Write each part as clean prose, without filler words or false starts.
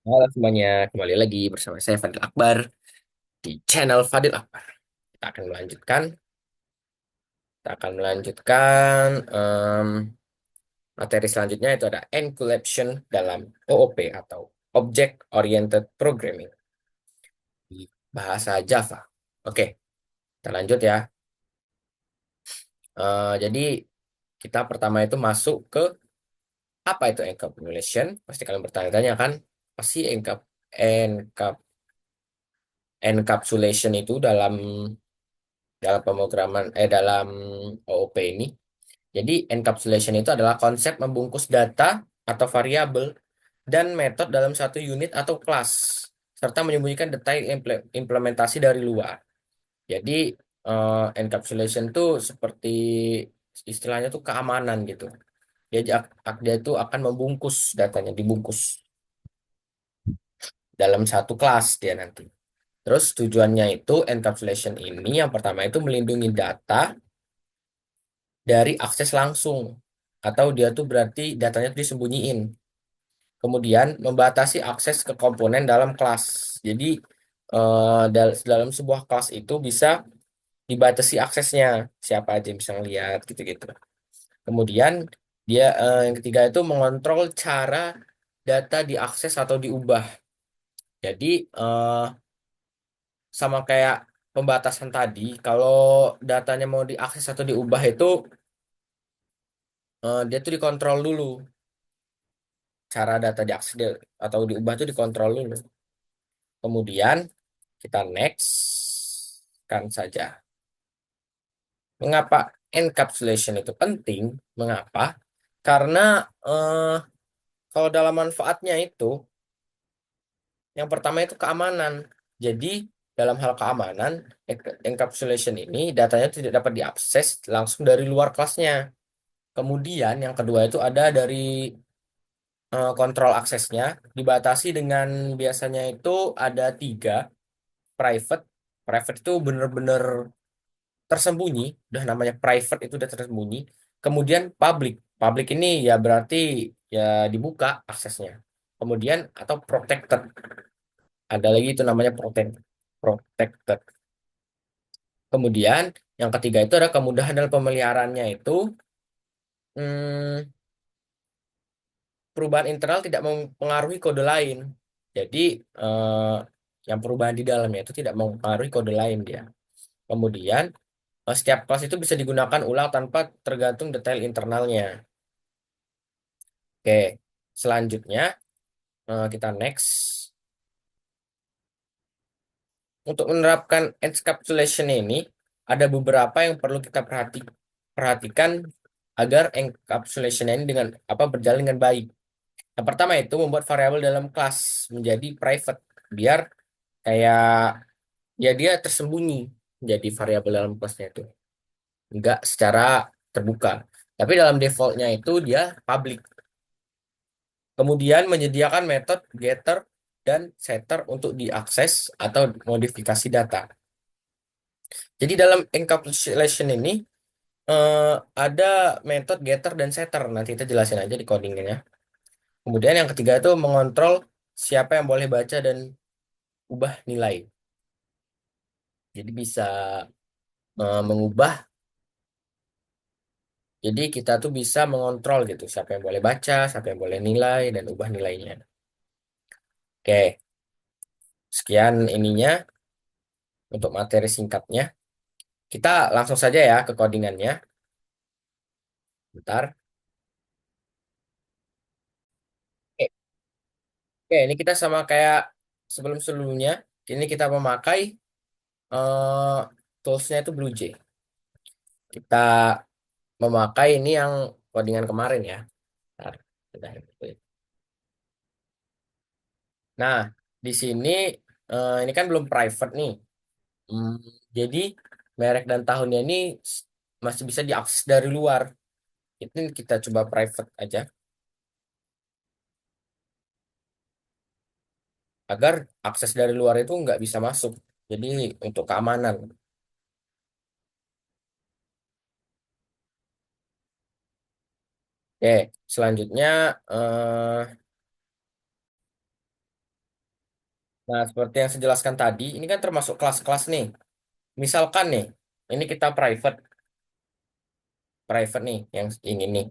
Halo semuanya, kembali lagi bersama saya Fadil Akbar di channel Fadil Akbar. Kita akan melanjutkan, kita akan melanjutkan materi selanjutnya itu ada encryption dalam OOP atau Object Oriented Programming di bahasa Java. Oke, kita lanjut ya. Jadi kita pertama itu masuk ke apa itu encapsulation? Pasti kalian bertanya-tanya kan, pasti encapsulation itu dalam dalam pemrograman dalam OOP ini. Jadi encapsulation itu adalah konsep membungkus data atau variabel dan metode dalam satu unit atau kelas serta menyembunyikan detail implementasi dari luar. Jadi encapsulation itu seperti istilahnya tuh keamanan gitu. Dia itu akan membungkus datanya, dibungkus dalam satu kelas dia nanti. Terus tujuannya itu encapsulation ini yang pertama itu melindungi data dari akses langsung atau dia tuh berarti datanya tuh disembunyiin. Kemudian membatasi akses ke komponen dalam kelas. Jadi dalam sebuah kelas itu bisa dibatasi aksesnya, siapa aja yang bisa ngeliat gitu-gitu. Kemudian yang ketiga itu mengontrol cara data diakses atau diubah. Jadi sama kayak pembatasan tadi, kalau datanya mau diakses atau diubah itu dia tuh dikontrol dulu. Cara data atau diubah itu dikontrol dulu. Kemudian kita next kan saja. Mengapa encapsulation itu penting? Mengapa? Karena kalau dalam manfaatnya itu, yang pertama itu keamanan. Jadi dalam hal keamanan, encapsulation ini datanya tidak dapat diakses langsung dari luar kelasnya. Kemudian yang kedua itu ada dari kontrol aksesnya dibatasi dengan biasanya itu ada tiga private. Private itu benar-benar tersembunyi, udah namanya private itu udah tersembunyi. Kemudian public, public ini ya berarti ya dibuka aksesnya. Kemudian atau protected, ada lagi itu namanya protected. Kemudian yang ketiga itu ada kemudahan dalam pemeliharaannya itu hmm, perubahan internal tidak mempengaruhi kode lain. Jadi eh, yang perubahan di dalamnya itu tidak mempengaruhi kode lain dia. Kemudian setiap kelas itu bisa digunakan ulang tanpa tergantung detail internalnya. Oke, selanjutnya kita next. Untuk menerapkan encapsulation ini, ada beberapa yang perlu kita perhatikan agar encapsulation ini dengan apa berjalan dengan baik. Yang pertama itu membuat variabel dalam kelas menjadi private, biar kayak ya dia tersembunyi jadi variabel dalam kelasnya itu, enggak secara terbuka. Tapi dalam defaultnya itu dia public. Kemudian menyediakan metode getter dan setter untuk diakses atau modifikasi data. Jadi dalam encapsulation ini eh, ada metode getter dan setter. Nanti kita jelasin aja di codingnya. Kemudian yang ketiga itu mengontrol siapa yang boleh baca dan ubah nilai. Jadi bisa mengubah. Jadi kita tuh bisa mengontrol gitu siapa yang boleh baca, siapa yang boleh nilai dan ubah nilainya. Oke, sekian ininya untuk materi singkatnya. Kita langsung saja ya ke codingannya. Bentar. Oke, oke, ini kita sama kayak sebelum-sebelumnya. Ini kita memakai eh toolsnya itu BlueJ. Kita memakai ini yang codingan kemarin ya. Bentar, bentar. Nah, di sini ini kan belum private nih. Hmm, jadi merek dan tahunnya ini masih bisa diakses dari luar. Itu kita coba private aja agar akses dari luar itu nggak bisa masuk. Jadi untuk keamanan. Oke, selanjutnya Nah, seperti yang saya jelaskan tadi, ini kan termasuk kelas-kelas nih. Misalkan nih, ini kita private, private nih, yang ini nih.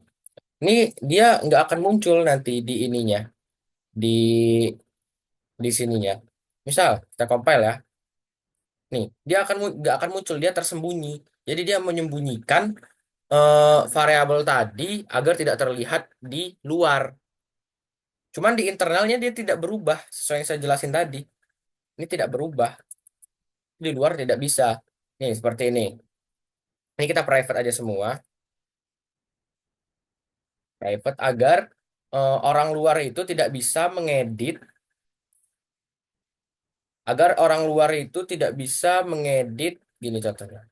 Ini dia nggak akan muncul nanti di ininya, di sininya. Misal kita compile ya, nih dia akan nggak akan muncul, dia tersembunyi. Jadi dia menyembunyikan variabel tadi agar tidak terlihat di luar. Cuman di internalnya dia tidak berubah sesuai yang saya jelasin tadi. Ini tidak berubah, di luar tidak bisa. Nih seperti ini. Ini kita private aja semua, private agar orang luar itu tidak bisa mengedit, agar orang luar itu tidak bisa mengedit gini contohnya.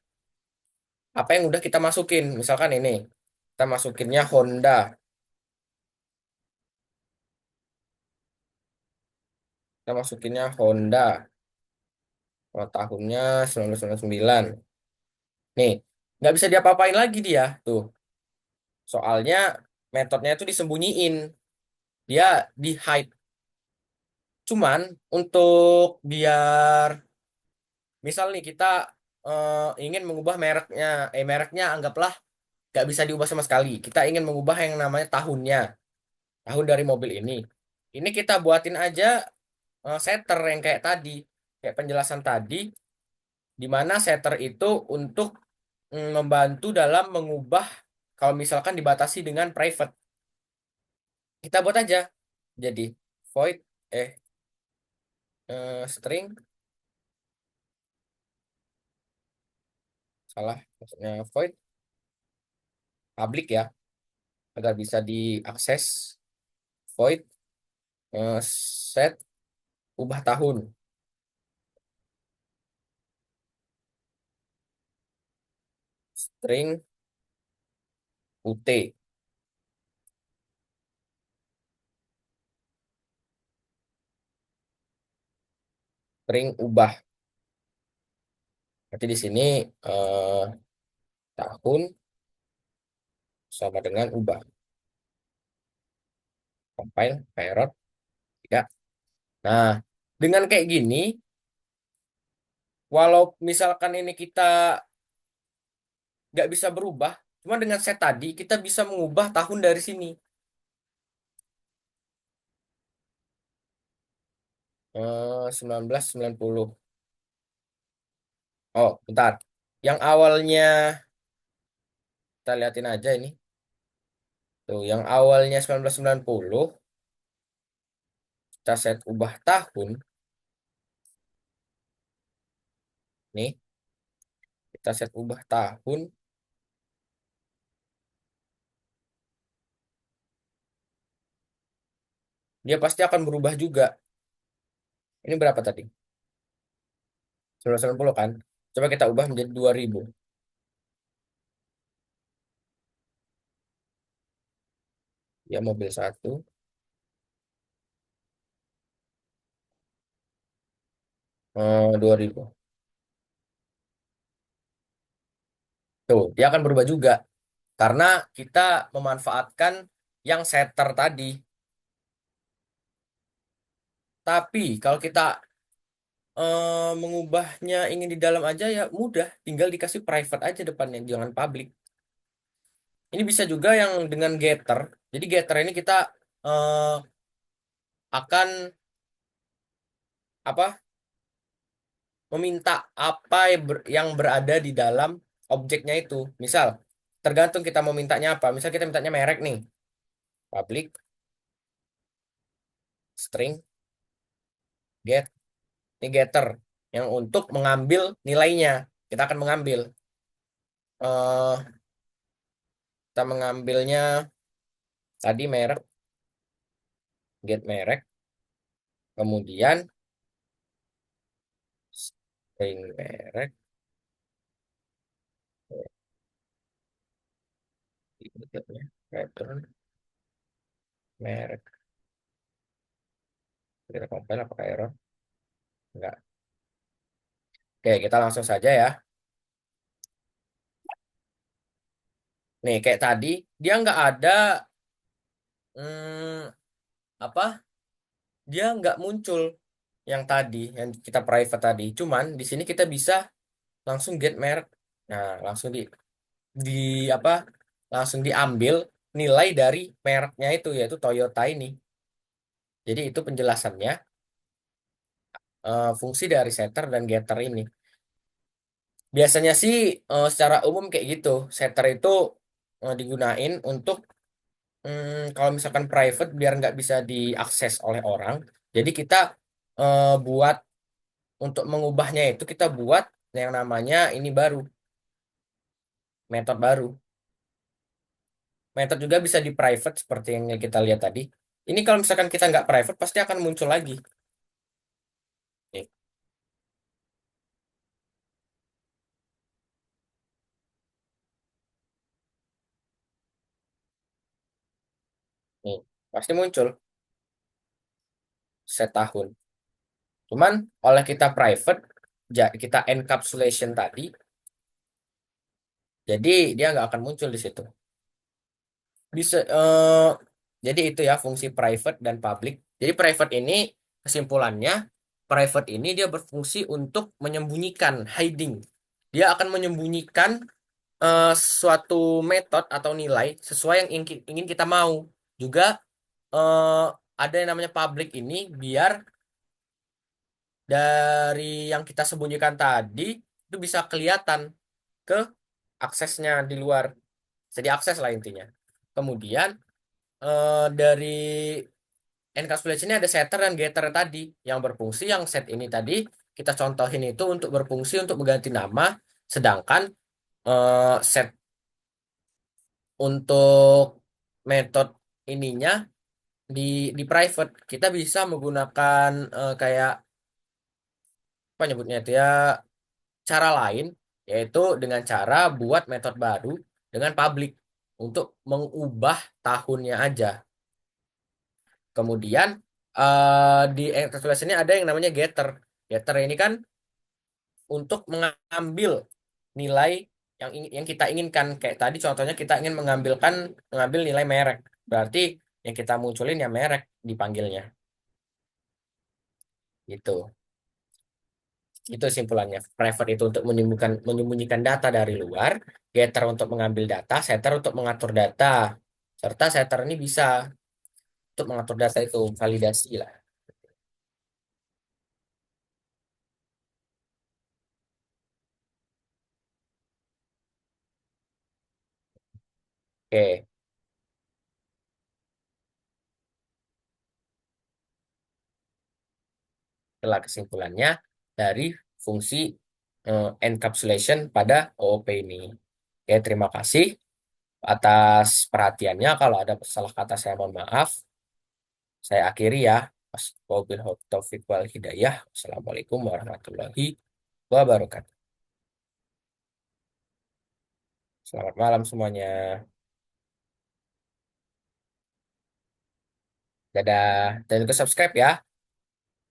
Apa yang udah kita masukin, misalkan ini, kita masukinnya Honda, kita masukinnya Honda, tahunnya 1999. Nih, nggak bisa diapa-apain lagi dia tuh. Soalnya metodenya itu disembunyiin, dia di hide. Cuman untuk biar misal nih kita ingin mengubah mereknya, mereknya anggaplah nggak bisa diubah sama sekali. Kita ingin mengubah yang namanya tahunnya, tahun dari mobil ini. Ini kita buatin aja setter yang kayak tadi, kayak penjelasan tadi, di mana setter itu untuk membantu dalam mengubah kalau misalkan dibatasi dengan private. Kita buat aja jadi void eh string, salah maksudnya void public ya, agar bisa diakses, void set ubah tahun, string ut, string ubah. Nanti di sini eh, tahun sama dengan ubah. Compile, parent, tidak. Nah, dengan kayak gini, walau misalkan ini kita nggak bisa berubah, cuma dengan set tadi kita bisa mengubah tahun dari sini. 1990. Oh, bentar. Yang awalnya kita liatin aja ini. Tuh, yang awalnya 1990 kita set ubah tahun. Nih, kita set ubah tahun. Dia pasti akan berubah juga. Ini berapa tadi? 1990 kan? Coba kita ubah menjadi 2000. Ya, mobil satu. 2000. Tuh, dia akan berubah juga. Karena kita memanfaatkan yang setter tadi. Tapi kalau kita mengubahnya ingin di dalam aja ya mudah. Tinggal dikasih private aja depannya, jangan public. Ini bisa juga yang dengan getter. Jadi getter ini kita eh, akan apa? Meminta apa yang berada di dalam objeknya itu. Misal, tergantung kita mau mintanya apa. Misal kita mintanya merek nih, public string get, ini getter yang untuk mengambil nilainya. Kita akan mengambil kita mengambilnya tadi merek, get merek, kemudian string merek, berikutnya pattern merek. Kita compile apakah error? Enggak. Oke, kita langsung saja ya. Nih, kayak tadi, dia nggak ada apa? Dia nggak muncul. yang tadi, yang kita private tadi. Cuman di sini kita bisa langsung get merek. Nah, langsung di apa? Langsung diambil nilai dari mereknya itu yaitu Toyota ini. Jadi itu penjelasannya fungsi dari setter dan getter ini. Biasanya sih secara umum kayak gitu. Setter itu digunain untuk kalau misalkan private biar nggak bisa diakses oleh orang. Jadi kita buat untuk mengubahnya itu kita buat yang namanya ini baru, metode baru. Metode juga bisa di private seperti yang kita lihat tadi. Ini kalau misalkan kita nggak private pasti akan muncul lagi. Nih, nih, pasti muncul setahun. Cuman oleh kita private, kita encapsulation tadi, jadi dia nggak akan muncul di situ. Bisa, jadi itu ya fungsi private dan public. Jadi private ini kesimpulannya, private ini dia berfungsi untuk menyembunyikan, hiding. Dia akan menyembunyikan suatu metode atau nilai sesuai yang ingin kita mau. Juga eh, ada yang namanya public ini biar dari yang kita sembunyikan tadi itu bisa kelihatan ke aksesnya di luar, bisa diakses lah intinya. Kemudian dari encapsulation ini ada setter dan getter tadi yang berfungsi, yang set ini tadi kita contohin itu untuk berfungsi untuk mengganti nama, sedangkan set untuk metode ininya di private kita bisa menggunakan kayak apa nyebutnya itu ya, cara lain, yaitu dengan cara buat metode baru dengan public untuk mengubah tahunnya aja. Kemudian di encapsulation ini ada yang namanya getter. Getter ini kan untuk mengambil nilai yang kita inginkan. Kayak tadi contohnya kita ingin mengambil nilai merek. Berarti yang kita munculin ya merek dipanggilnya. Gitu. Itu simpulannya. Private itu untuk menyembunyikan data dari luar, getter untuk mengambil data, setter untuk mengatur data. Serta setter ini bisa untuk mengatur data itu validasi lah. Oke, itulah kesimpulannya dari fungsi encapsulation pada OOP ini. Oke, terima kasih atas perhatiannya. Kalau ada salah kata saya mohon maaf. Saya akhiri ya. Wabillahi taufiq wal hidayah. Wassalamualaikum warahmatullahi wabarakatuh. Selamat malam semuanya. Dadah. Dan juga subscribe ya.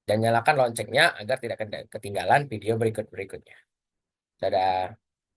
Dan nyalakan loncengnya agar tidak ketinggalan video berikut-berikutnya. Dadah.